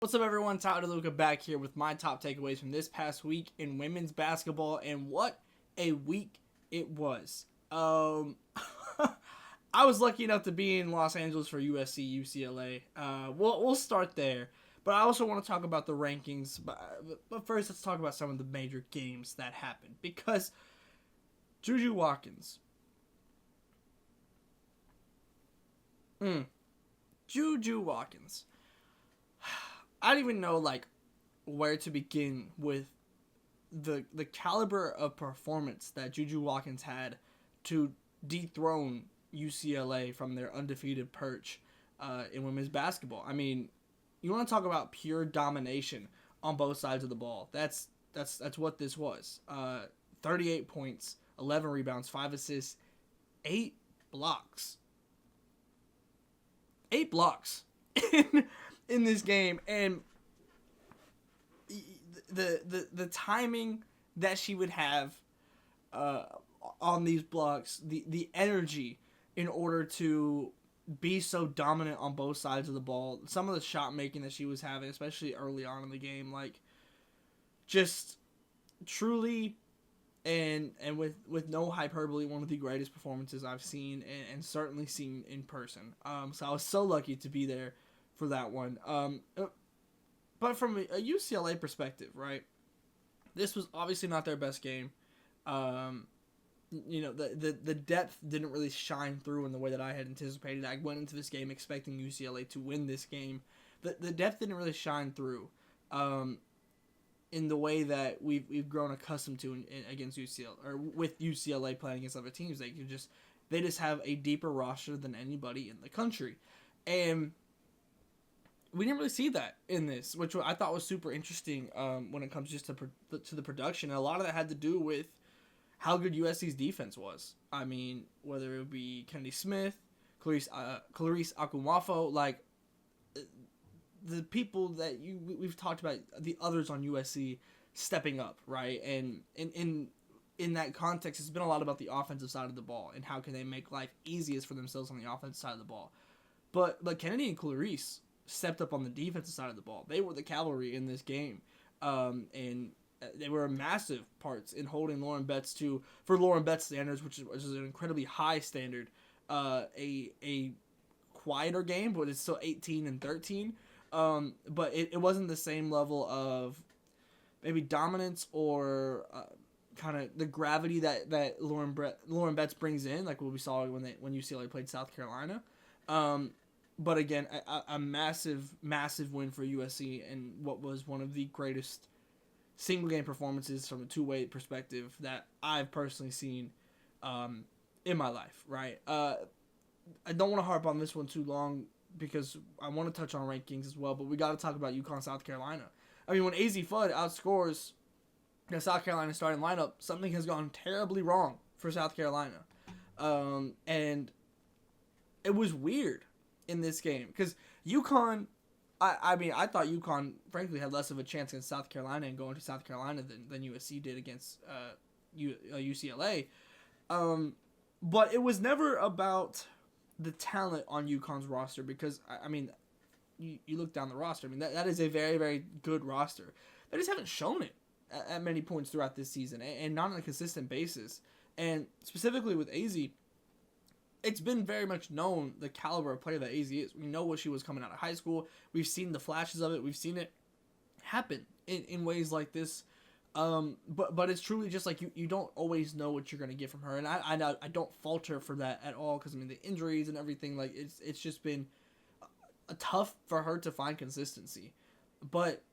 What's up, everyone? Tyler DeLuca back here with my top takeaways from this past week in women's basketball, and what a week it was. I was lucky enough to be in Los Angeles for USC, UCLA. We'll start there, but I also want to talk about the rankings. But first, let's talk about some of the major games that happened, because Juju Watkins. Juju Watkins. I don't even know where to begin with the caliber of performance that Juju Watkins had to dethrone UCLA from their undefeated perch in women's basketball. I mean, you want to talk about pure domination on both sides of the ball. That's what this was. 38 points, 11 rebounds, 5 assists, 8 blocks. 8 blocks in this game, and the timing that she would have on these blocks, the energy in order to be so dominant on both sides of the ball, some of the shot making that she was having, especially early on in the game, just truly and with no hyperbole, one of the greatest performances I've seen and certainly seen in person. So I was so lucky to be there for that one. But from a UCLA perspective, right, this was obviously not their best game. The depth didn't really shine through in the way that I had anticipated. I went into this game expecting UCLA to win this game. The depth didn't really shine through in the way that we've grown accustomed to in against UCLA, or with UCLA playing against other teams. They just have a deeper roster than anybody in the country, and we didn't really see that in this, which I thought was super interesting when it comes just to the production. And a lot of that had to do with how good USC's defense was. I mean, whether it would be Kennedy Smith, Clarice Akumwafo, the people that we've talked about, the others on USC stepping up, right? And in that context, it's been a lot about the offensive side of the ball and how can they make life easiest for themselves on the offensive side of the ball. But Kennedy and Clarice stepped up on the defensive side of the ball. They were the cavalry in this game, and they were massive parts in holding Lauren Betts for Lauren Betts standards, which is an incredibly high standard, a quieter game, but it's still 18-13. But it wasn't the same level of maybe dominance or kind of the gravity that Lauren Betts brings in, like what we saw when UCLA played South Carolina. But again, a massive win for USC, and what was one of the greatest single game performances from a two-way perspective that I've personally seen in my life. Right. I don't want to harp on this one too long, because I want to touch on rankings as well, but we got to talk about UConn, South Carolina. I mean, when AZ Fudd outscores the South Carolina starting lineup, something has gone terribly wrong for South Carolina. And it was weird in this game, because UConn, I thought UConn, frankly, had less of a chance against South Carolina and going to South Carolina than USC did against UCLA. But it was never about the talent on UConn's roster, because you look down the roster. I mean, that is a very, very good roster. They just haven't shown it at many points throughout this season, and not on a consistent basis. And specifically with AZ, it's been very much known the caliber of player that AZ is. We know what she was coming out of high school. We've seen the flashes of it. We've seen it happen in ways like this. But it's truly just you don't always know what you're going to get from her. And I don't fault her for that at all, because, the injuries and everything, it's just been tough for her to find consistency. But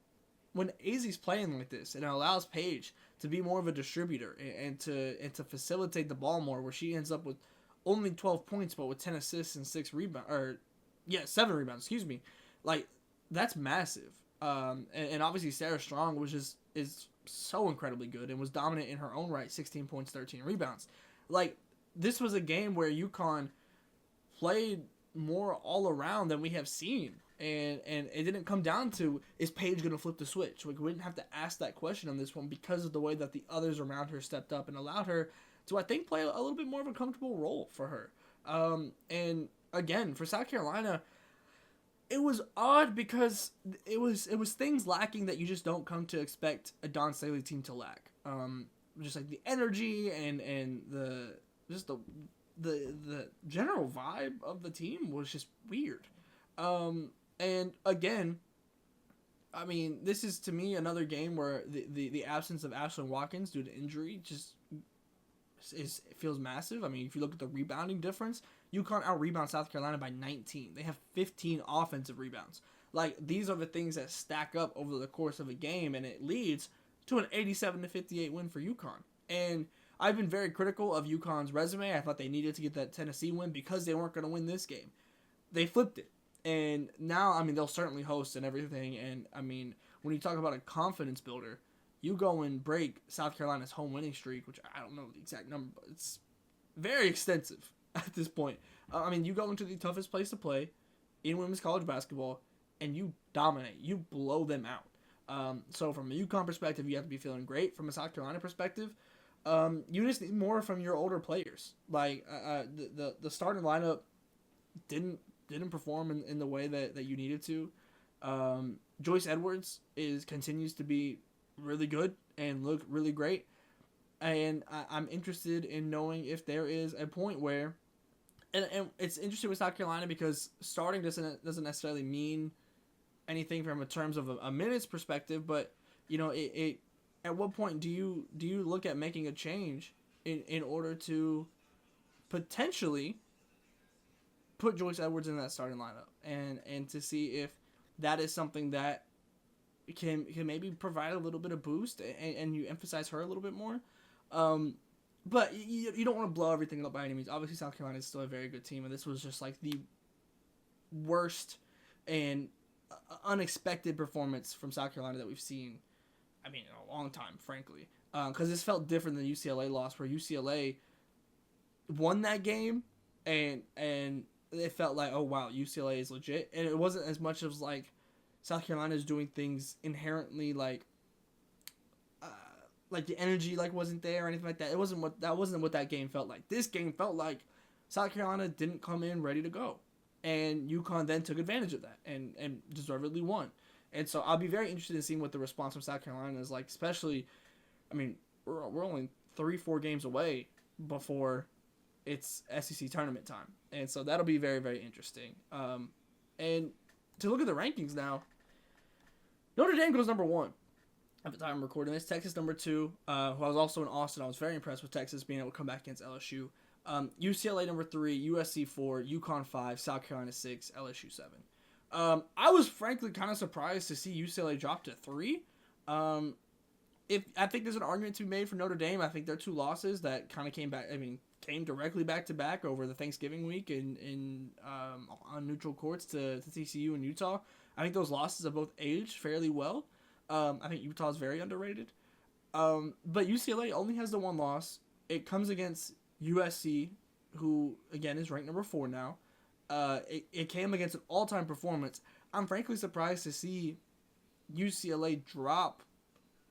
when AZ's playing like this, and it allows Paige to be more of a distributor and to facilitate the ball more, where she ends up with only 12 points, but with 10 assists and 7 rebounds, excuse me. That's massive. And obviously Sarah Strong, which is so incredibly good and was dominant in her own right, 16 points, 13 rebounds. This was a game where UConn played more all around than we have seen. And it didn't come down to, is Paige going to flip the switch? We didn't have to ask that question on this one, because of the way that the others around her stepped up and allowed her to, I think, play a little bit more of a comfortable role for her. And again, for South Carolina, It was odd because it was things lacking that you just don't come to expect a Don Staley team to lack. Just like the energy and the just the general vibe of the team was just weird. And again, I mean, this is to me another game where the absence of Ashlyn Watkins due to injury just it feels massive. I mean, if you look at the rebounding difference, UConn out-rebound South Carolina by 19. They have 15 offensive rebounds. Like, these are the things that stack up over the course of a game, and it leads to an 87-58 win for UConn. And I've been very critical of UConn's resume. I thought they needed to get that Tennessee win because they weren't going to win this game. They flipped it. And now, I mean, they'll certainly host and everything. And, I mean, when you talk about a confidence builder, you go and break South Carolina's home winning streak, which I don't know the exact number, but it's very extensive at this point. I mean, you go into the toughest place to play in women's college basketball, and you dominate. You blow them out. So from a UConn perspective, you have to be feeling great. From a South Carolina perspective, you just need more from your older players. Like the starting lineup didn't perform in the way that you needed to. Joyce Edwards continues to be really good and look really great. And I'm interested in knowing if there is a point where, and it's interesting with South Carolina because starting doesn't necessarily mean anything from a terms of a minutes perspective, but it at what point do you look at making a change in order to potentially put Joyce Edwards in that starting lineup and to see if that is something that can maybe provide a little bit of boost and you emphasize her a little bit more. But you don't want to blow everything up by any means. Obviously, South Carolina is still a very good team, and this was just like the worst and unexpected performance from South Carolina that we've seen, I mean, in a long time, frankly. Because this felt different than the UCLA loss, where UCLA won that game, and it felt like, oh, wow, UCLA is legit. And it wasn't as much as, like, South Carolina is doing things inherently, like the energy wasn't there or anything like that. It wasn't what that game felt like. This game felt like South Carolina didn't come in ready to go, and UConn then took advantage of that and deservedly won. And so I'll be very interested in seeing what the response from South Carolina is like. Especially, I mean, we're only 3-4 games away before it's SEC tournament time, and so that'll be very, very interesting. And to look at the rankings now, Notre Dame goes number 1. At the time I'm recording this, Texas number 2, who I was also in Austin. I was very impressed with Texas being able to come back against LSU. UCLA number 3, USC 4, UConn 5, South Carolina 6, LSU 7. I was frankly kind of surprised to see UCLA drop to 3. If I think there's an argument to be made for Notre Dame. I think their 2 losses that kind of came directly back to back over the Thanksgiving week on neutral courts to TCU and Utah. I think those losses have both aged fairly well. I think Utah is very underrated. But UCLA only has the 1 loss. It comes against USC, who, again, is ranked number 4 now. It came against an all-time performance. I'm frankly surprised to see UCLA drop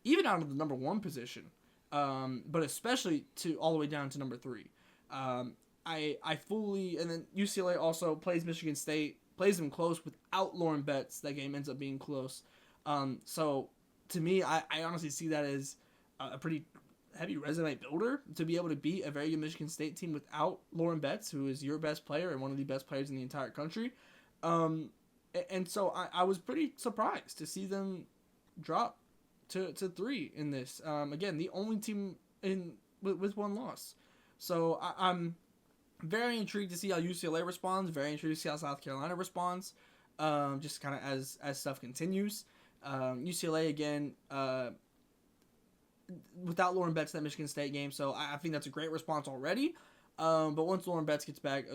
even out of the number 1 position, but especially to all the way down to number 3. And then UCLA also plays Michigan State, plays them close without Lauren Betts. That game ends up being close. So to me, I honestly see that as a pretty heavy resume builder to be able to beat a very good Michigan State team without Lauren Betts, who is your best player and one of the best players in the entire country. And so I was pretty surprised to see them drop to 3 in this. Again, the only team with 1 loss. So I'm very intrigued to see how UCLA responds. Very intrigued to see how South Carolina responds. Just kind of as stuff continues. UCLA again, without Lauren Betts in that Michigan State game, so I think that's a great response already. But once Lauren Betts gets back,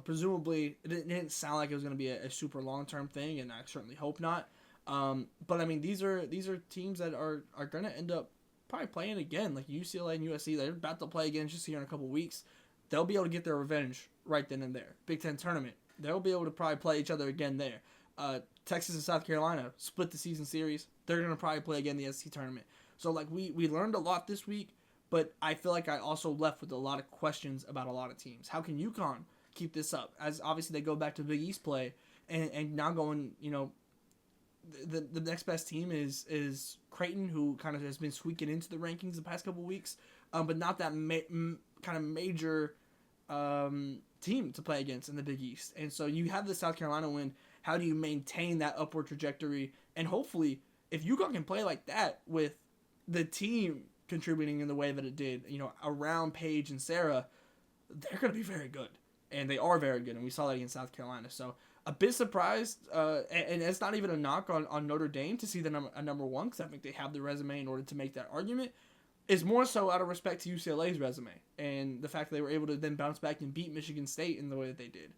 presumably it didn't sound like it was going to be a super long term thing, and I certainly hope not. But I mean, these are teams that are going to end up probably playing again, like UCLA and USC. They're about to play again just here in a couple weeks. They'll be able to get their revenge right then and there. Big Ten tournament, they'll be able to probably play each other again there. Texas and South Carolina split the season series. They're going to probably play again in the SEC tournament. So, we learned a lot this week, but I feel like I also left with a lot of questions about a lot of teams. How can UConn keep this up? As obviously they go back to Big East play, and now going, the next best team is Creighton, who kind of has been squeaking into the rankings the past couple weeks, but not that kind of major team to play against in the Big East. And so you have the South Carolina win. How do you maintain that upward trajectory? And hopefully, if UConn can play like that with the team contributing in the way that it did, around Paige and Sarah, they're going to be very good. And they are very good, and we saw that against South Carolina. So a bit surprised, and it's not even a knock on Notre Dame to see them a number one, because I think they have the resume in order to make that argument. It's more so out of respect to UCLA's resume and the fact that they were able to then bounce back and beat Michigan State in the way that they did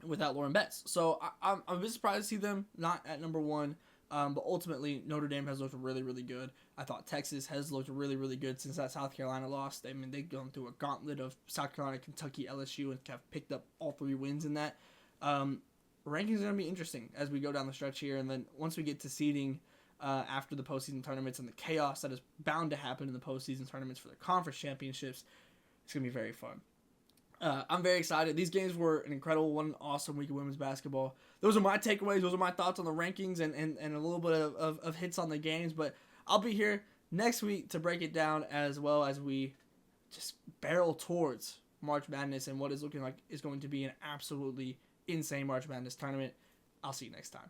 without Lauren Betts. So I'm a bit surprised to see them not at number one, but ultimately Notre Dame has looked really, really good. I thought Texas has looked really, really good since that South Carolina loss. I mean, they've gone through a gauntlet of South Carolina, Kentucky, LSU, and have picked up all 3 wins in that. Rankings are going to be interesting as we go down the stretch here, and then once we get to seeding after the postseason tournaments and the chaos that is bound to happen in the postseason tournaments for the conference championships, it's going to be very fun. I'm very excited. These games were an incredible one, awesome week of women's basketball. Those are my takeaways. Those are my thoughts on the rankings and a little bit of hits on the games. But I'll be here next week to break it down, as well as we just barrel towards March Madness and what is looking like is going to be an absolutely insane March Madness tournament. I'll see you next time.